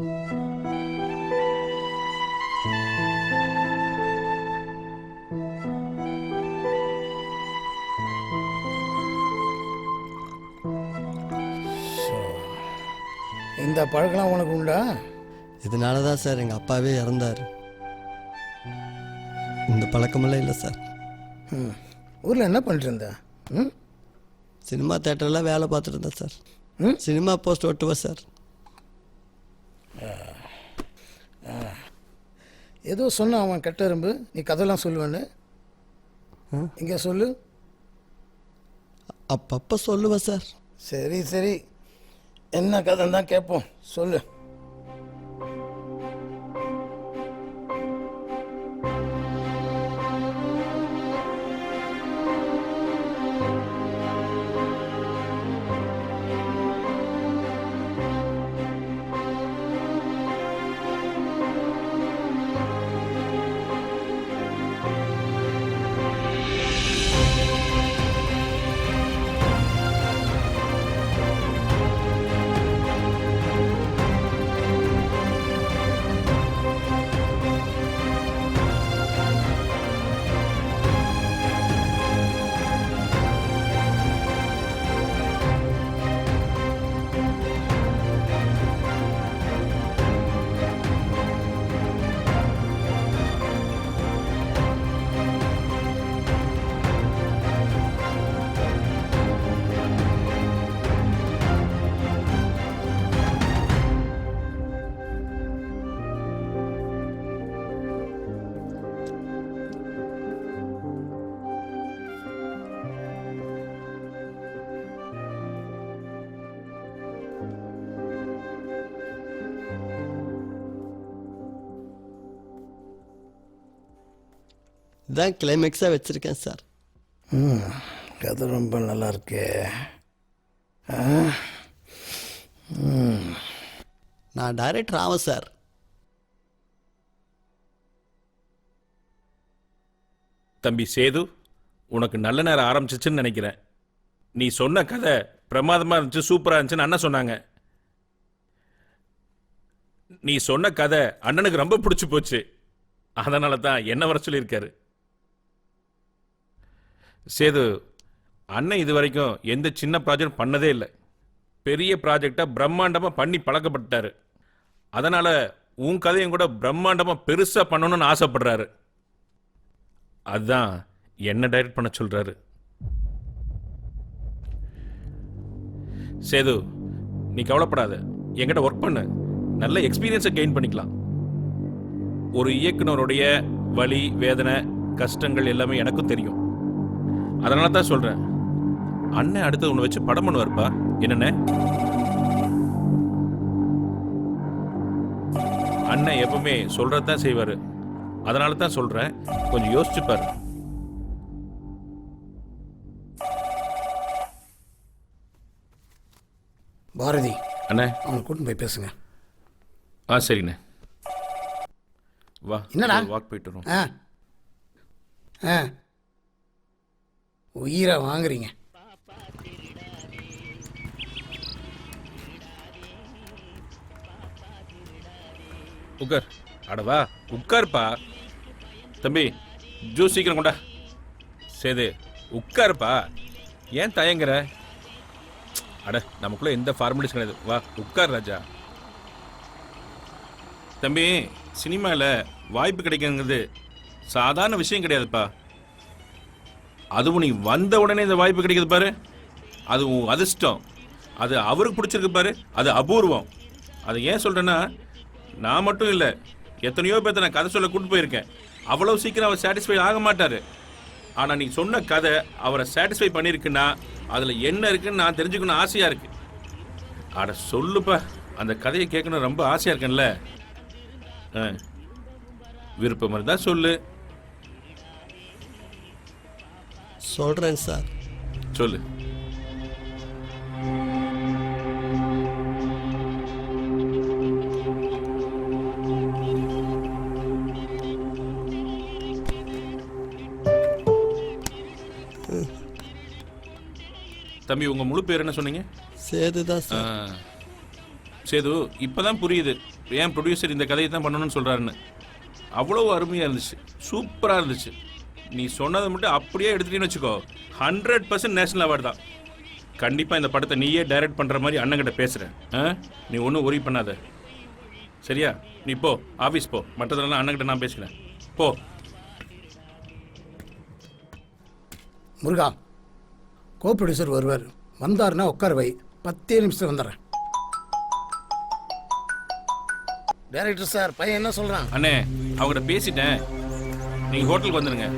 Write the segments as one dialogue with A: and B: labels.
A: இந்த பழக்கம் உனக்கு உண்டா?
B: இதனால தான் சார் எங்கள் அப்பாவே இறந்தார். இந்த பழக்கமெல்லாம் இல்லை சார்.
A: ஊரில் என்ன பண்ணிட்டு இருந்தா?
B: சினிமா தேட்டரில் வேலை பார்த்துட்டு இருந்தேன் சார். சினிமா போஸ்ட் ஒட்டுவேன் சார்.
A: ஏதோ சொன்ன அவன் கெட்ட எறும்பு, நீ கதையெல்லாம் சொல்லுவேன்னு. இங்கே சொல்லு.
B: அப்பப்போ சொல்லுவேன் சார்.
A: சரி சரி, என்ன கதைன்னு தான் கேட்போம், சொல்லு.
B: இதான் கிளைமேக்ஸாக வச்சுருக்கேன் சார்.
A: கதை ரொம்ப நல்லா இருக்கே.
B: நான் டைரக்டர் ஆவேன் சார்.
C: தம்பி சேது, உனக்கு நல்ல நேரம் ஆரம்பிச்சிச்சுன்னு நினைக்கிறேன். நீ சொன்ன கதை பிரமாதமாக இருந்துச்சு, சூப்பராக இருந்துச்சுன்னு அண்ணன் சொன்னாங்க. நீ சொன்ன கதை அண்ணனுக்கு ரொம்ப பிடிச்சி போச்சு. அதனால தான் என்ன வர சொல்லியிருக்காரு. சேது, அண்ணன் இது வரைக்கும் எந்த சின்ன ப்ராஜெக்ட் பண்ணதே இல்லை. பெரிய ப்ராஜெக்டை பிரம்மாண்டமாக பண்ணி பழக்கப்பட்டாரு. அதனால் உன் கதையும் கூட பிரம்மாண்டமாக பெருசாக பண்ணணும்னு ஆசைப்படுறாரு. அதுதான் என்ன டைரக்ட் பண்ண சொல்கிறாரு. சேது, நீ கவலைப்படாத, என்கிட்ட ஒர்க் பண்ணு, நல்ல எக்ஸ்பீரியன்ஸை கெயின் பண்ணிக்கலாம். ஒரு இயக்குனருடைய வலி, வேதனை, கஷ்டங்கள் எல்லாமே எனக்கும் தெரியும். அதனால தான் சொல்கிறேன், அண்ணன் அடுத்து உன்னை வச்சு படம் பண்ணுவார்ப்பா. என்னண்ணே? அண்ணன் எப்பவுமே சொல்கிறது தான் செய்வார். அதனால தான் சொல்கிறேன், கொஞ்சம் யோசிச்சுப்பார்.
A: பாரதி
C: அண்ணே,
A: அவனை கூட்டின்னு போய் பேசுங்க.
C: சரிண்ணே. வா,
A: என்னடா
C: வாக் போயிட்டு வரோம்.
A: உயிரை வாங்குறீங்க.
C: உட்கார். அடவா, உட்காருப்பா. தம்பி, ஜூஸ் சீக்கிரம் கொண்டா. சேது, உட்காருப்பா. ஏன் தயங்குற? அட, நமக்குள்ள எந்த ஃபார்மாலிட்டிஸ் கிடையாது. வா, உட்கார் ராஜா. தம்பி, சினிமாவில் வாய்ப்பு கிடைக்குங்கிறது சாதாரண விஷயம் கிடையாதுப்பா. அதுவும் நீ வந்த உடனே இந்த வாய்ப்பு கிடைக்குது பாரு, அது உன் அதிர்ஷ்டம். அது அவருக்கு பிடிச்சிருக்கு பாரு, அது அபூர்வம். அது ஏன் சொல்கிறேன்னா, நான் மட்டும் இல்லை, எத்தனையோ பேர்த்த நான் கதை சொல்ல கூட்டு போயிருக்கேன். அவ்வளோ சீக்கிரம் அவர் சாட்டிஸ்ஃபை ஆக மாட்டார். ஆனால் நீ சொன்ன கதை அவரை சாட்டிஸ்ஃபை பண்ணியிருக்குன்னா அதில் என்ன இருக்குன்னு நான் தெரிஞ்சுக்கணும் ஆசையாக இருக்கு. அட சொல்லுப்பா, அந்த கதையை கேட்கணும் ரொம்ப ஆசையாக இருக்கேன்ல. விருப்பம் இருந்தால் சொல்லு.
B: சொல்கிறேன் சார்.
C: சொல்லு. தம்பி, உங்க முழு பேர் என்ன சொன்னீங்க?
B: சேது தான் சார்.
C: சேது இப்பதான் புரியுது ஏன் ப்ரொடியூசர் இந்த கதையை தான் பண்ணணும்னு சொல்றாருன்னு. அவ்வளோ அருமையா இருந்துச்சு, சூப்பரா இருந்துச்சு. நீ சொன்னதை மட்டும் அப்படியே எடுத்துட்டீன்னு வச்சுக்கோ, 100% நேஷனல் அவார்டு தான். கண்டிப்பா இந்த படத்தை நீயே டைரக்ட் பண்ற மாதிரி அண்ணன்கிட்ட பேசுறேன். நீ ஒன்றும் ஒரி பண்ணாத, சரியா? நீ போ, ஆஃபீஸ் போ, மற்றதெல்லாம் அண்ணன்கிட்ட நான் பேசுகிறேன். போ.
A: முருகா, கோ ப்ரொடியூசர் வருவார், வந்தாருன்னா உட்கார வை, 10 நிமிஷத்தில் வந்துடுறேன். டைரக்டர் சார், பையன் என்ன சொல்கிறான்?
C: அண்ணே, அவங்ககிட்ட பேசிட்டேன், நீங்கள் ஹோட்டலுக்கு வந்துடுங்க,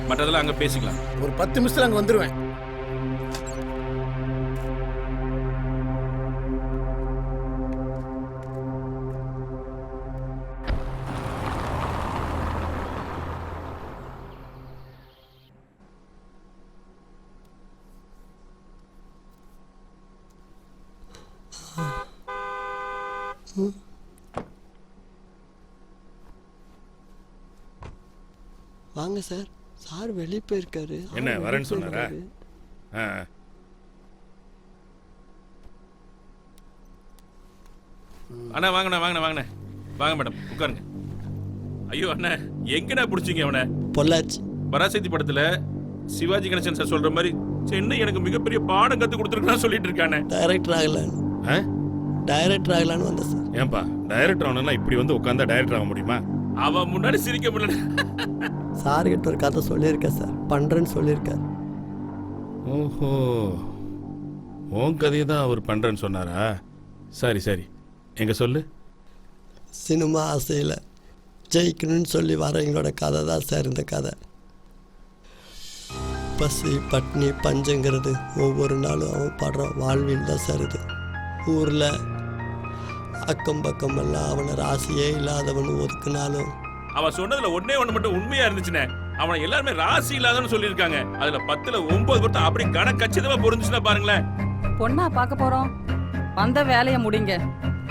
C: மற்றதெல்லாம் அங்கே பேசிக்கலாம்.
A: ஒரு 10 நிமிஷத்தில் அங்கே வந்துடுவேன்.
B: வாங்க சார். சார் வெளியே போயிருக்காரு.
D: என்ன வரேன்னு சொன்னாரா?
C: அண்ணா வாங்கண்ணா வாங்கண்ணா வாங்கண்ணே, வாங்க மேடம் உட்காருங்க. ஐயோ அண்ணா, எங்கண்ணா பிடிச்சிங்க அவனை?
B: பொள்ளாச்சி
C: பராசக்தி படத்துல சிவாஜி கணேசன் சார் சொல்ற மாதிரி சென்னை எனக்கு மிகப்பெரிய பாடம் கத்து கொடுத்துருக்கான்னு சொல்லிட்டு இருக்கானே.
B: டைரக்டர் ஆகலான்னு வந்தேன் சார்.
D: ஏன்பா டைரக்டர் ஆனா இப்படி வந்து உட்காந்தா டைரக்டர் ஆக முடியுமா?
C: அவன் முன்னாடி சிரிக்க முடியல.
B: சார் கிட்ட ஒரு கதை சொல்லியிருக்கேன் சார், பண்றேன்னு சொல்லியிருக்காரு.
D: ஓஹோ, உன் கதையை தான் அவர் பண்றேன்னு சொன்னாரா? சரி சரி, எங்க சொல்லு.
B: சினிமா ஆசையில் ஜெயிக்கணும்னு சொல்லி வரவங்களோட கதை தான் சார் இந்த கதை. பசி பட்னி பஞ்சங்கிறது ஒவ்வொரு நாளும் அவன் படுற வாழ்வில் தான் சார் இது. ஊரில் அக்கம் பக்கமெல்லாம் அவனை ராசியே இல்லாதவன் ஒதுக்குனாலும்
C: அவன் சொன்னதுல ஒன்னே ஒண்ணு மட்டும் உண்மையா இருந்துச்சுனே. அவனை எல்லாருமே ராசி இல்லாதன்னு சொல்லியிருக்காங்க. அதுல 10ல் 9 மட்டும் அப்படி கணக்கச்சிதமா பொருந்துச்சுன்னா பாருங்களேன்.
E: பொண்ணா பார்க்க போறோம், வந்த வேலையை முடிங்க.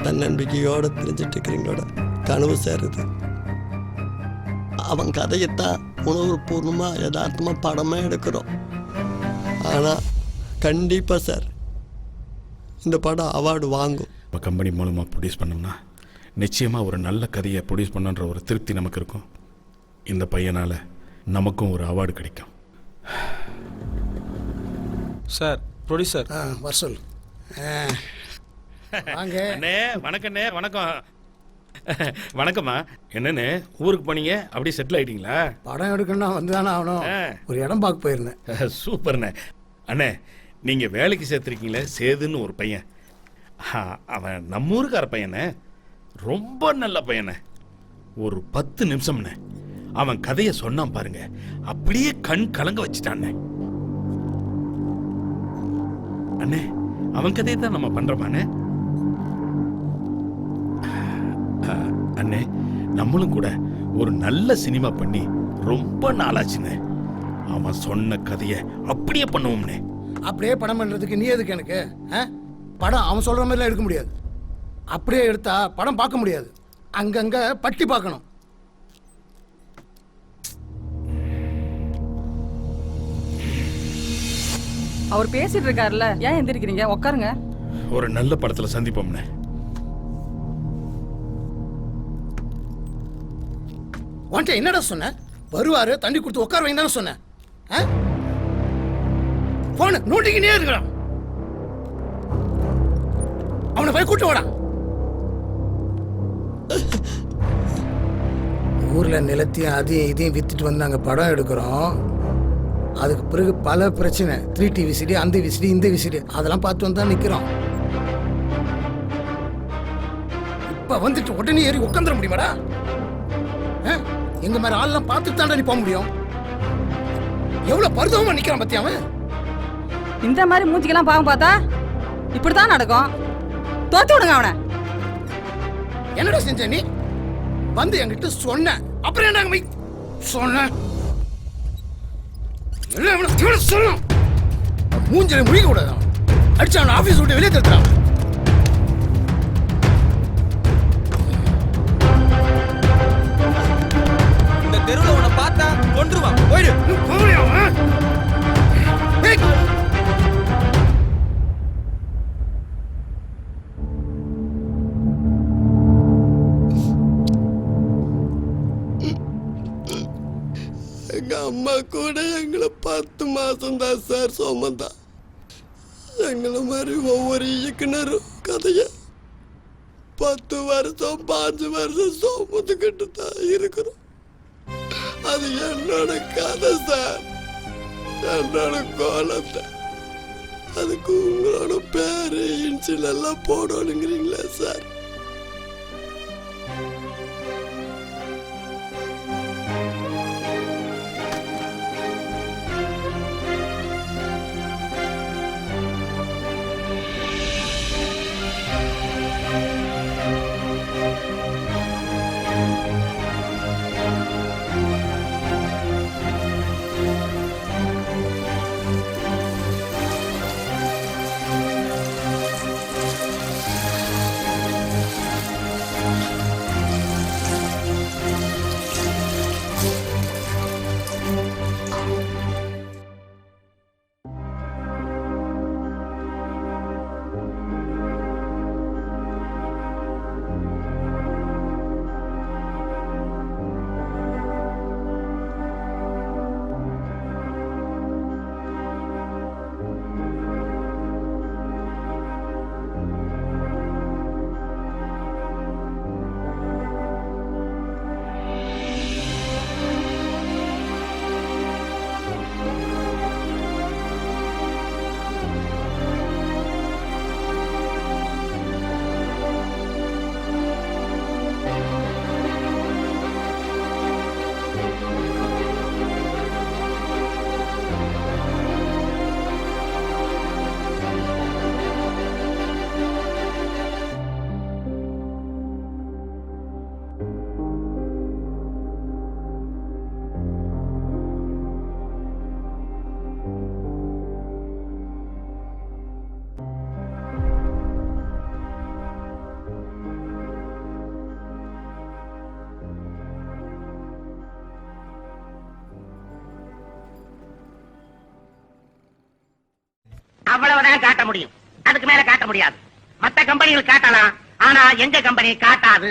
B: தன்னம்பிக்கையோட தெரிஞ்சிட்டு இருக்கிறீங்களோட கனவு சேருது. அவன் கதையத்தான் உணர்வுபூர்வமாக யதார்த்தமாக படமே எடுக்கிறோம். ஆனால் கண்டிப்பாக சார் இந்த படம் அவார்டு வாங்கும்.
D: நம்ம கம்பெனி மூலமாக ப்ரொடியூஸ் பண்ணோம்னா நிச்சயமாக ஒரு நல்ல கதையை ப்ரொடியூஸ் பண்ணுன்ற ஒரு திருப்தி நமக்கு இருக்கும். இந்த பையனால் நமக்கும் ஒரு அவார்டு கிடைக்கும்.
F: Sir producer.
A: வர சொல். வாங்க.
D: அண்ணே வணக்கண்ணே. வணக்கம். வணக்கம்மா. என்னண்ணே ஊருக்கு போனீங்க, அப்படியே செட்டில் ஆகிட்டீங்களா?
A: படம் எடுக்கணும்னா வந்து தானே ஆகணும். ஒரு இடம் பார்க்க போயிருந்தேன்.
D: சூப்பர்ண்ணே. அண்ணே, நீங்கள் வேலைக்கு சேர்த்துருக்கீங்களே சேதுன்னு ஒரு பையன், அவன் நம்ம ஊருக்கார பையனே, ரொம்ப நல்ல பையனே. ஒரு 10 நிமிஷம்ண்ணே அவன் கதையை சொன்னான் பாருங்க, அப்படியே கண் கலங்க வச்சுட்டான்னே. அண்ணே, அவன் கதையை தான் நம்ம பண்றோமாண்ணே. அண்ணே, நம்மளும் கூட ஒரு நல்ல சினிமா பண்ணி ரொம்ப நாளாச்சுண்ணே. அவன் சொன்ன கதையை அப்படியே பண்ணுவோம்னே.
A: அப்படியே படம் பண்ணுறதுக்கு நீ எதுக்கு எனக்கு? படம் அவன் சொல்கிற மாதிரிலாம் எடுக்க முடியாது. அப்படியே எடுத்தா படம் பார்க்க முடியாது, அங்கங்கே பட்டி பார்க்கணும்.
E: அவர் பேசிட்டு இருக்காருல்ல, ஏன் எந்திரிக்கிறீங்க? உட்காருங்க.
D: ஒரு நல்ல படத்துல சந்திப்போம்னே.
A: உன்ட்ட என்னடா சொன்ன? வருவாரு, தண்ணி கொடுத்து உட்கார வைங்க தானே சொன்னேன். போன நோட்டிக்கினே இருக்கிறான். அவனை போய் கூட்டு வாடா. ஊர்ல நிலத்தையும் அதையும் இதையும் வித்துட்டு வந்து நாங்க படம் எடுக்கிறோம். அதுக்கு பிறகு பல பிரச்சனை, 3T விசிடி, அந்த விசிடி, இந்த விசிடி, அதெல்லாம் பார்த்து வந்தா நிக்கிறோம். இப்ப வந்துட்டு உடனே ஏறி உட்காந்துட முடியுமாடா? எங்க மாதிரி ஆள்லாம் பார்த்துட்டு தாண்டா நீ போக முடியும். எவ்வளவு பரிதாபமா நிக்கிறான் பத்தியா அவன்.
E: இந்த மாதிரி மூஞ்சிக்கெல்லாம் பாவம் பார்த்தா இப்படித்தான் நடக்கும். தோத்து விடுங்க அவனை.
A: என்னடா செஞ்ச நீ? வந்து என்கிட்ட சொன்ன, அப்புறம் என்ன சொன்ன? சொல்லணும், மூஞ்சில முடிக்க கூடாது. அடிச்சு அவன் ஆபீஸ் விட்டு வெளியே தடுத்தான்.
F: இந்த தெருவில் உன்னை பார்த்தா கொன்றுவான், போயிடு.
B: அம்மா கூட எங்களை 10 மாசம்தான் சார் சுமந்தா. எங்களை மாதிரி ஒவ்வொரு இயக்குனரும் கதைய 10 வருஷம் 5 வருஷம் சுமந்துக்கிட்டு தான் இருக்கிறோம். அது என்னோட கதை சார், என்னோட கோலத்தை. அதுக்கு உங்களோட பேரு இன்சில் எல்லாம் போடணுங்கிறீங்களா சார்?
G: அவ்வளவுதான் காட்ட முடியும், அதுக்கு மேல காட்ட முடியாது. மத்த கம்பெனிகள் காட்டலாம், ஆனா எங்க கம்பெனி காட்டாது.